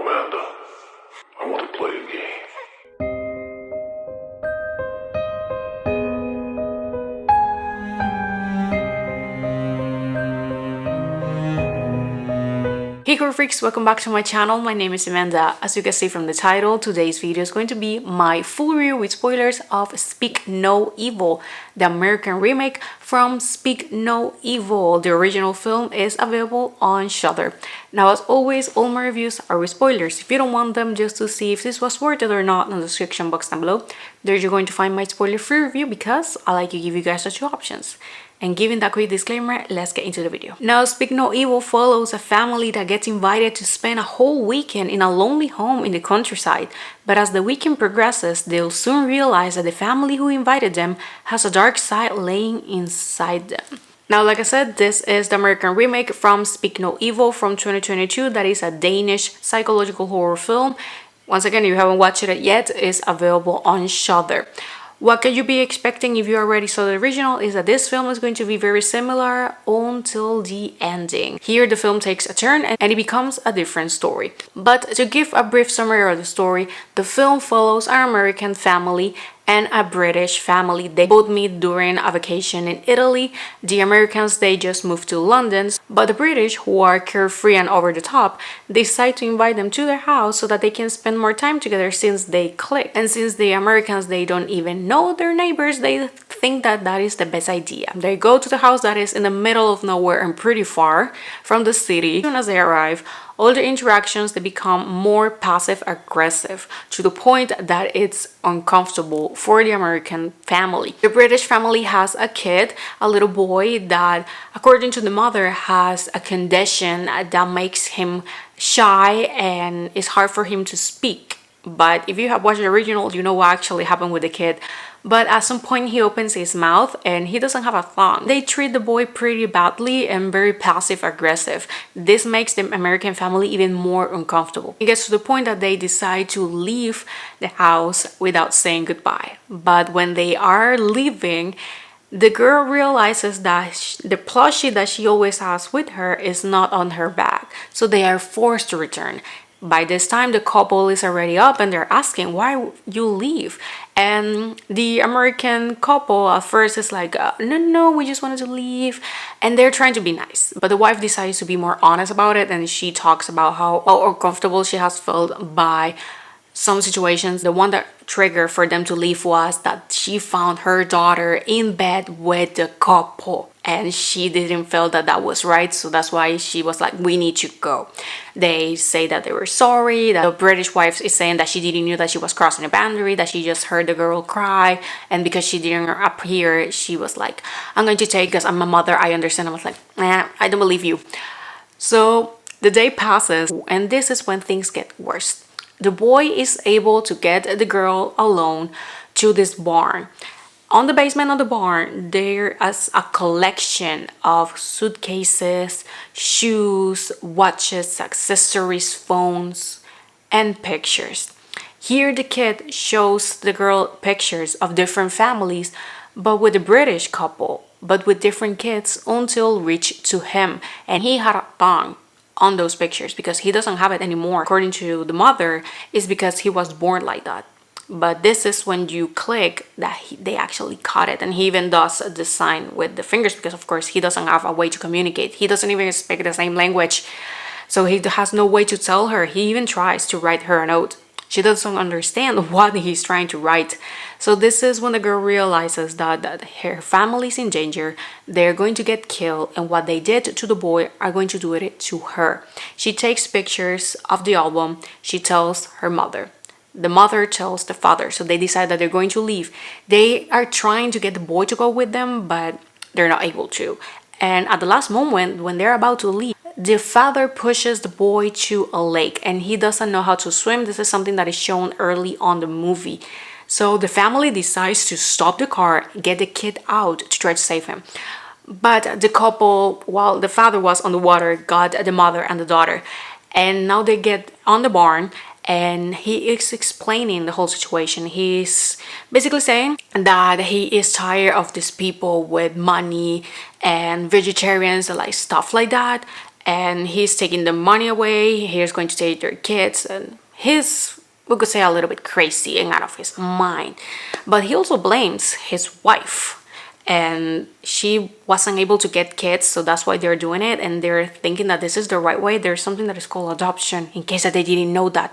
Amanda, I want to play a game. Hey core freaks, welcome back to my channel. My name is Amanda. As you can see from the title, today's video is going to be my full review with spoilers of Speak No Evil, the American remake from Speak No Evil. The original film is available on Shudder. Now, as always, all my reviews are with spoilers. If you don't want them just to see if this was worth it or not, in the description box down below, there you're going to find my spoiler-free review because I like to give you guys the two options. And given that quick disclaimer, let's get into the video. Now, Speak No Evil follows a family that gets invited to spend a whole weekend in a lonely home in the countryside. But as the weekend progresses, they'll soon realize that the family who invited them has a dark side laying inside them. Now, like I said, this is the American remake from Speak No Evil from 2022. That is a Danish psychological horror film. Once again, if you haven't watched it yet, it's available on Shudder. What can you be expecting if you already saw the original is that this film is going to be very similar until the ending. Here the film takes a turn and it becomes a different story. But to give a brief summary of the story, the film follows an American family and a British family. They both meet during a vacation in Italy. The Americans, they just moved to London, but the British, who are carefree and over the top, decide to invite them to their house so that they can spend more time together since they click. And since the Americans, they don't even know their neighbors, they think that that is the best idea. They go to the house that is in the middle of nowhere and pretty far from the city. As soon as they arrive, all the interactions, they become more passive aggressive to the point that it's uncomfortable for the American family. The British family has a kid, a little boy that, according to the mother, has a condition that makes him shy and it's hard for him to speak. But if you have watched the original, you know what actually happened with the kid. But at some point he opens his mouth and he doesn't have a tongue. They treat the boy pretty badly and very passive aggressive. This makes the American family even more uncomfortable. It gets to the point that they decide to leave the house without saying goodbye. But when they are leaving, the girl realizes that the plushie that she always has with her is not on her back. So they are forced to return. By this time, the couple is already up and they're asking why you leave. And the American couple at first is like, no, we just wanted to leave. And they're trying to be nice. But the wife decides to be more honest about it. And she talks about how uncomfortable she has felt by some situations. The one that triggered for them to leave was that she found her daughter in bed with the couple. And she didn't feel that that was right, so that's why she was like, we need to go. They say that they were sorry, that the British wife is saying that she didn't know that she was crossing a boundary, that she just heard the girl cry, and because she didn't appear, she was like, I'm going to take, because I'm a mother, I understand. I was like, I don't believe you. So the day passes, and this is when things get worse. The boy is able to get the girl alone to this barn. On the basement of the barn, there is a collection of suitcases, shoes, watches, accessories, phones, and pictures. Here the kid shows the girl pictures of different families, but with the British couple, but with different kids until reached to him. And he had a thong on those pictures because he doesn't have it anymore. According to the mother, it's because he was born like that. But this is when you click that they actually caught it. And he even does the sign with the fingers because, of course, he doesn't have a way to communicate. He doesn't even speak the same language. So he has no way to tell her. He even tries to write her a note. She doesn't understand what he's trying to write. So this is when the girl realizes that her family's in danger. They're going to get killed. And what they did to the boy are going to do it to her. She takes pictures of the album. She tells her mother. The mother tells the father, so they decide that they're going to leave. They are trying to get the boy to go with them, but they're not able to. And at the last moment, when they're about to leave, the father pushes the boy to a lake and he doesn't know how to swim. This is something that is shown early on the movie. So the family decides to stop the car, get the kid out to try to save him. But the couple, while the father was on the water, got the mother and the daughter. And now they get on the barn. And he is explaining the whole situation. He's basically saying that he is tired of these people with money and vegetarians and like stuff like that. and he's taking the money away. He's going to take their kids, and he's, we could say, a little bit crazy and out of his mind. But he also blames his wife, and she wasn't able to get kids, so that's why they're doing it, and they're thinking that this is the right way. There's something that is called adoption, in case that they didn't know that.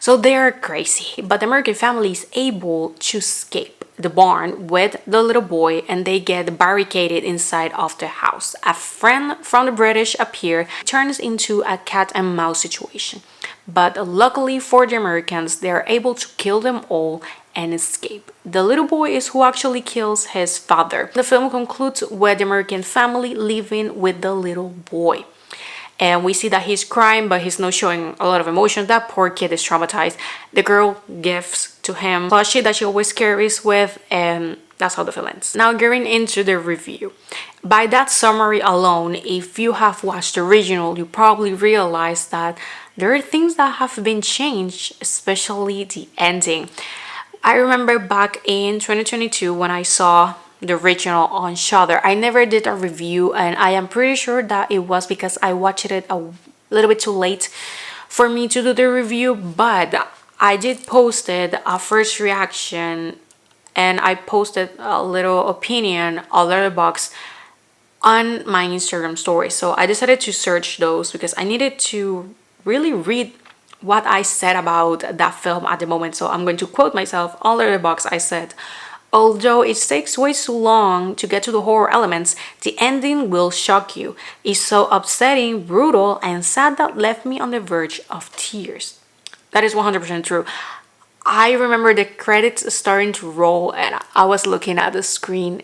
So they're crazy, but the American family is able to escape the barn with the little boy, and they get barricaded inside of the house. A friend from the British appear, turns into a cat and mouse situation, but luckily for the Americans, they're able to kill them all and escape. The little boy is who actually kills his father. The film concludes with the American family living with the little boy. And we see that he's crying, but he's not showing a lot of emotion. That poor kid is traumatized. The girl gives to him plushie that she always carries with, and that's how the film ends. Now getting into the review. By that summary alone, if you have watched the original, you probably realize that there are things that have been changed, especially the ending. I remember back in 2022 when I saw the original on Shudder. I never did a review, and I am pretty sure that it was because I watched it a little bit too late for me to do the review, but I did posted a first reaction, and I posted a little opinion on Letterboxd on my Instagram story. So I decided to search those because I needed to really read what I said about that film at the moment. So I'm going to quote myself on Letterboxd. I said, although it takes way too long to get to the horror elements, the ending will shock you. It's so upsetting, brutal, and sad that left me on the verge of tears. That is 100% true. I remember the credits starting to roll, and I was looking at the screen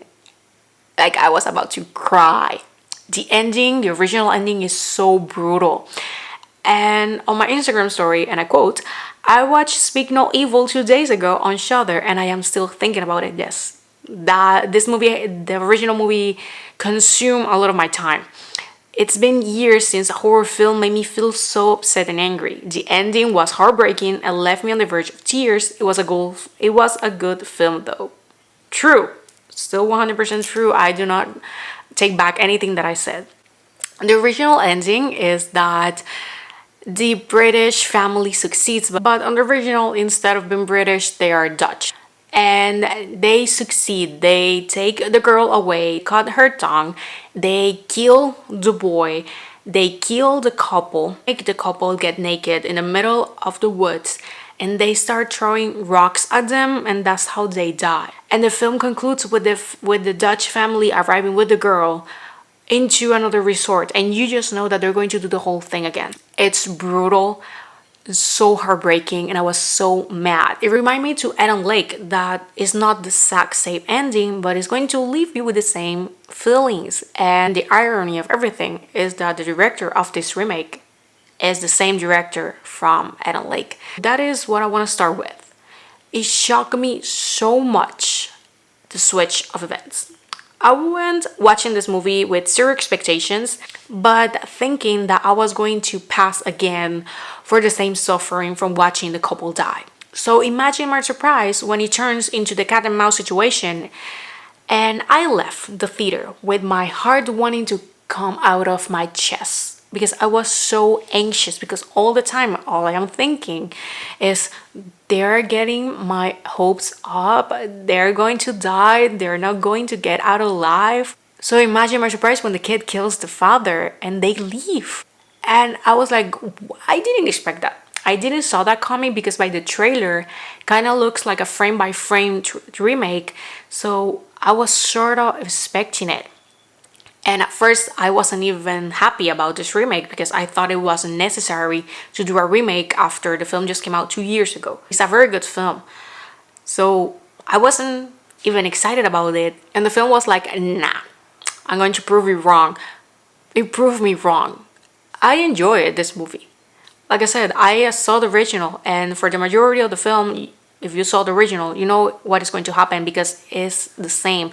like I was about to cry. The ending, the original ending, is so brutal. And on my Instagram story, and I quote, I watched Speak No Evil 2 days ago on Shudder, and I am still thinking about it. Yes, that this movie, the original movie, consumed a lot of my time. It's been years since a horror film made me feel so upset and angry. The ending was heartbreaking and left me on the verge of tears. It was a good film though. True, still 100% true. I do not take back anything that I said. The original ending is that the British family succeeds, but on the original, instead of being British, they are Dutch. And they succeed. They take the girl away, cut her tongue, they kill the boy, they kill the couple, make the couple get naked in the middle of the woods, and they start throwing rocks at them, and that's how they die. And the film concludes with the Dutch family arriving with the girl into another resort, and you just know that they're going to do the whole thing again. It's brutal, so heartbreaking, and I was so mad. It reminded me to Adam Lake that it's not the exact same ending, but it's going to leave you with the same feelings. And the irony of everything is that the director of this remake is the same director from Adam Lake. That is what I want to start with. It shocked me so much, the switch of events. I went watching this movie with zero expectations, but thinking that I was going to pass again for the same suffering from watching the couple die. So imagine my surprise when it turns into the cat and mouse situation, and I left the theater with my heart wanting to come out of my chest because I was so anxious, because all the time all I am thinking is they're getting my hopes up, they're going to die, they're not going to get out alive. So imagine my surprise when the kid kills the father and they leave. And I was like, I didn't expect that. I didn't saw that coming, because by the trailer kind of looks like a frame by frame remake. So I was sort of expecting it. And at first, I wasn't even happy about this remake because I thought it wasn't necessary to do a remake after the film just came out 2 years ago. It's a very good film. So I wasn't even excited about it. And the film was like, nah, I'm going to prove you wrong. It proved me wrong. I enjoyed this movie. Like I said, I saw the original, and for the majority of the film, if you saw the original, you know what is going to happen because it's the same.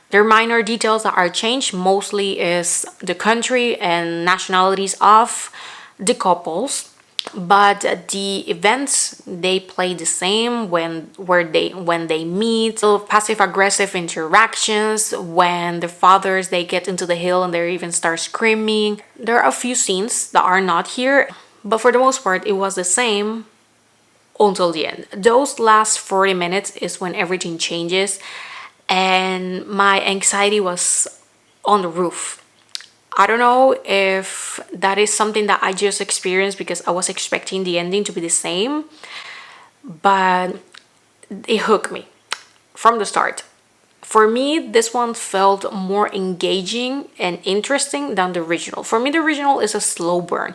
There are minor details that are changed. Mostly is the country and nationalities of the couples. but the events, they play the same when they meet. So passive aggressive interactions when the fathers, they get into the hill and they even start screaming. There are a few scenes that are not here, but for the most part it was the same until the end. Those last 40 minutes is when everything changes, and my anxiety was on the roof. I don't know if that is something that I just experienced because I was expecting the ending to be the same, but it hooked me from the start. For me, this one felt more engaging and interesting than the original. For me, the original is a slow burn.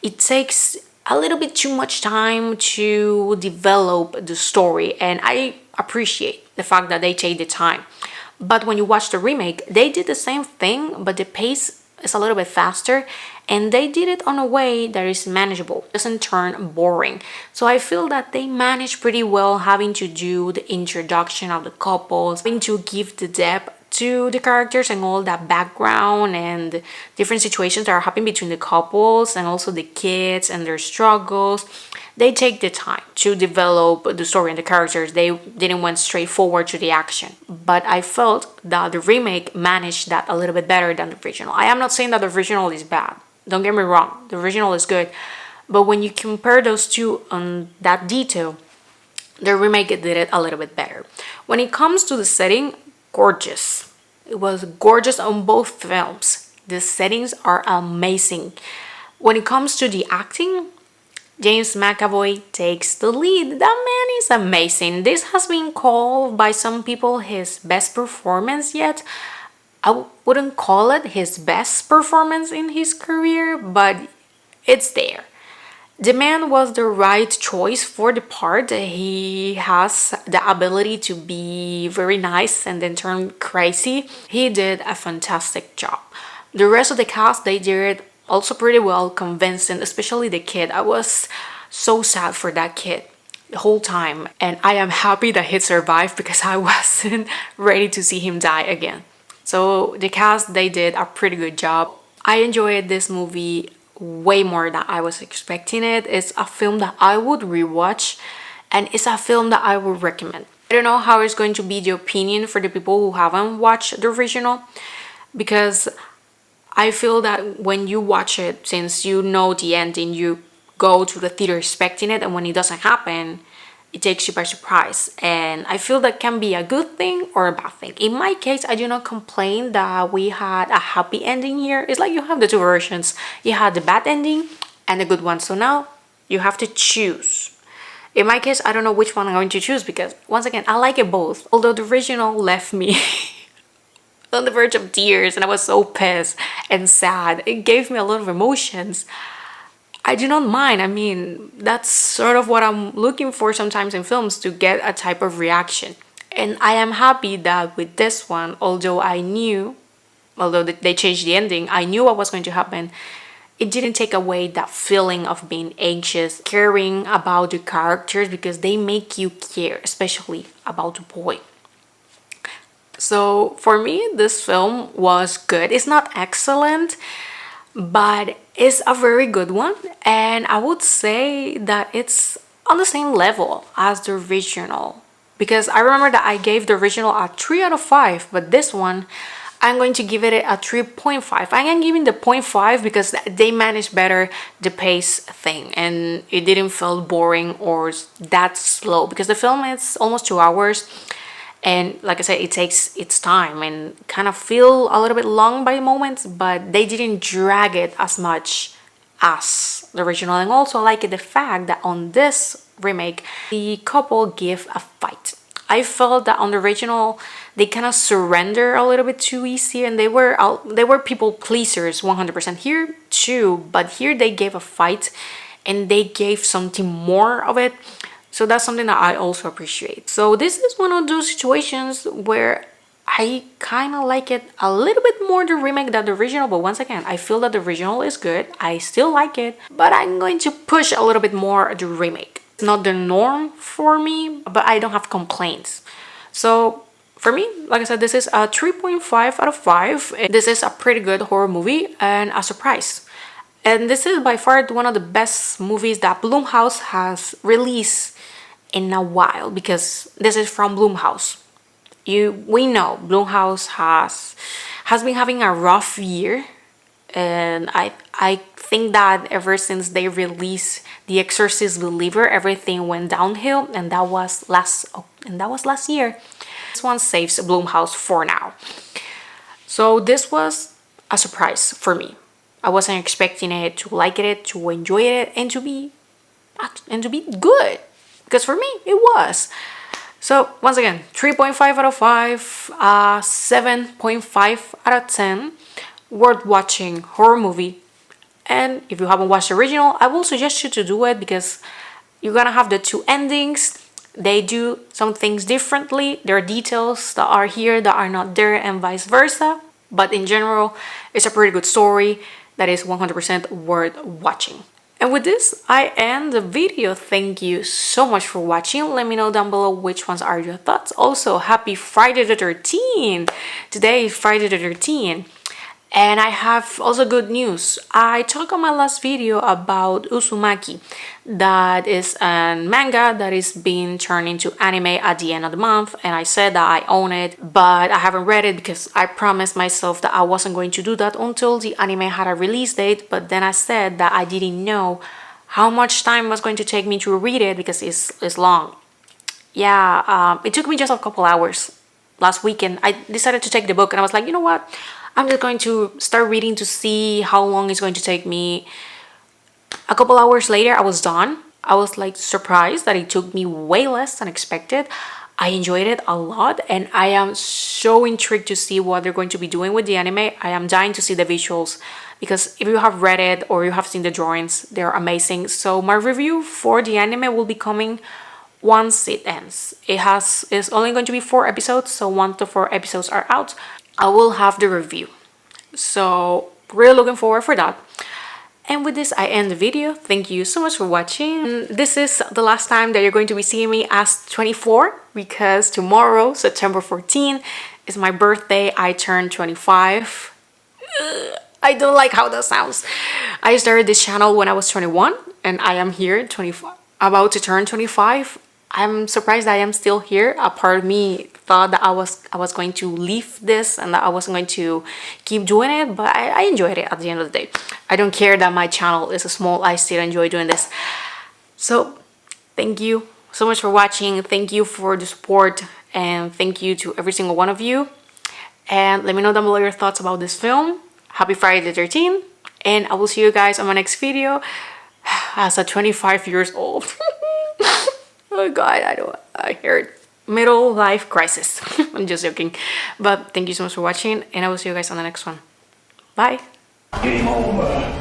It takes a little bit too much time to develop the story, and I appreciate the fact that they take the time. But when you watch the remake, they did the same thing, but the pace is a little bit faster, and they did it on a way that is manageable. It doesn't turn boring. So I feel that they managed pretty well, having to do the introduction of the couples, having to give the depth to the characters and all that background and different situations that are happening between the couples and also the kids and their struggles. They take the time to develop the story and the characters. They didn't went straight forward to the action. But I felt that the remake managed that a little bit better than the original. I am not saying that the original is bad. Don't get me wrong. The original is good. But when you compare those two on that detail, the remake did it a little bit better. When it comes to the setting, gorgeous. It was gorgeous on both films. The settings are amazing. When it comes to the acting, James McAvoy takes the lead. That man is amazing. This has been called by some people his best performance yet. I wouldn't call it his best performance in his career, but it's there. The man was the right choice for the part. He has the ability to be very nice and then turn crazy. He did a fantastic job. The rest of the cast, they did also pretty well, convincing, especially the kid. I was so sad for that kid the whole time, and I am happy that he survived because I wasn't ready to see him die again. So the cast, they did a pretty good job. I enjoyed this movie way more than I was expecting it. It's a film that I would rewatch, and it's a film that I would recommend. I don't know how it's going to be the opinion for the people who haven't watched the original, because I feel that when you watch it, since you know the ending, you go to the theater expecting it, and when it doesn't happen, it takes you by surprise. And I feel that can be a good thing or a bad thing. In my case, I do not complain that we had a happy ending here. It's like you have the two versions. You had the bad ending and the good one. So now you have to choose. In my case, I don't know which one I'm going to choose because, once again, I like it both. Although the original left me on the verge of tears and I was so pissed and sad. It gave me a lot of emotions. I do not mind. I mean, that's sort of what I'm looking for sometimes in films, to get a type of reaction. And I am happy that with this one, although they changed the ending, I knew what was going to happen. It didn't take away that feeling of being anxious, caring about the characters, because they make you care, especially about the boy. So for me, this film was good. It's not excellent, but it's a very good one, and I would say that it's on the same level as the original, because I remember that I gave the original a 3 out of 5, but this one I'm going to give it a 3.5. I am giving the 0.5 because they managed better the pace thing, and it didn't feel boring or that slow, because the film is almost 2 hours. And like I said, it takes its time and kind of feel a little bit long by moments, but they didn't drag it as much as the original. And also I like the fact that on this remake, the couple give a fight. I felt that on the original, they kind of surrender a little bit too easy, and they were people pleasers 100% here too, but here they gave a fight and they gave something more of it. So that's something that I also appreciate. So this is one of those situations where I kind of like it a little bit more, the remake, than the original. But once again, I feel that the original is good. I still like it, but I'm going to push a little bit more the remake. It's not the norm for me, but I don't have complaints. So for me, like I said, this is a 3.5 out of 5. This is a pretty good horror movie and a surprise. And this is by far one of the best movies that Blumhouse has released in a while, because this is from Blumhouse. We know Blumhouse has been having a rough year, and I think that ever since they released The Exorcist Believer, everything went downhill, and that was last year. This one saves Blumhouse for now. So this was a surprise for me. I wasn't expecting it, to like it, to enjoy it, and to be good, because for me it was. So once again, 3.5 out of 5, 7.5 out of 10. Worth watching horror movie. And if you haven't watched the original, I will suggest you to do it, because you're gonna have the two endings. They do some things differently. There are details that are here that are not there, and vice versa. But in general, it's a pretty good story that is 100% worth watching. And with this, I end the video. Thank you so much for watching. Let me know down below which ones are your thoughts. Also, happy Friday the 13th. Today is Friday the 13th. And I have also good news. I talked on my last video about Uzumaki. That is a manga that is being turned into anime at the end of the month. And I said that I own it, but I haven't read it because I promised myself that I wasn't going to do that until the anime had a release date. But then I said that I didn't know how much time was going to take me to read it, because it's long. Yeah, it took me just a couple hours last weekend. I decided to take the book, and I was like, you know what? I'm just going to start reading to see how long it's going to take me. A couple hours later, I was done. I was like surprised that it took me way less than expected. I enjoyed it a lot, and I am so intrigued to see what they're going to be doing with the anime. I am dying to see the visuals, because if you have read it or you have seen the drawings, they're amazing. So my review for the anime will be coming once it ends. It's only going to be 4 episodes, so 1 to 4 episodes are out. I will have the review. So really looking forward for that. And with this, I end the video. Thank you so much for watching. This is the last time that you're going to be seeing me as 24, because tomorrow, September 14, is my birthday. I turn 25. I don't like how that sounds. I started this channel when I was 21, and I am here 25, about to turn 25. I'm surprised I am still here. A part of me thought that I was going to leave this and that I wasn't going to keep doing it, but I enjoyed it at the end of the day. I don't care that my channel is small. I still enjoy doing this. So thank you so much for watching. Thank you for the support, and thank you to every single one of you. And let me know down below your thoughts about this film. Happy Friday the 13th, and I will see you guys on my next video as a 25 years old. Oh god, I heard middle life crisis. I'm just joking. But thank you so much for watching, and I will see you guys on the next one. Bye. Game over.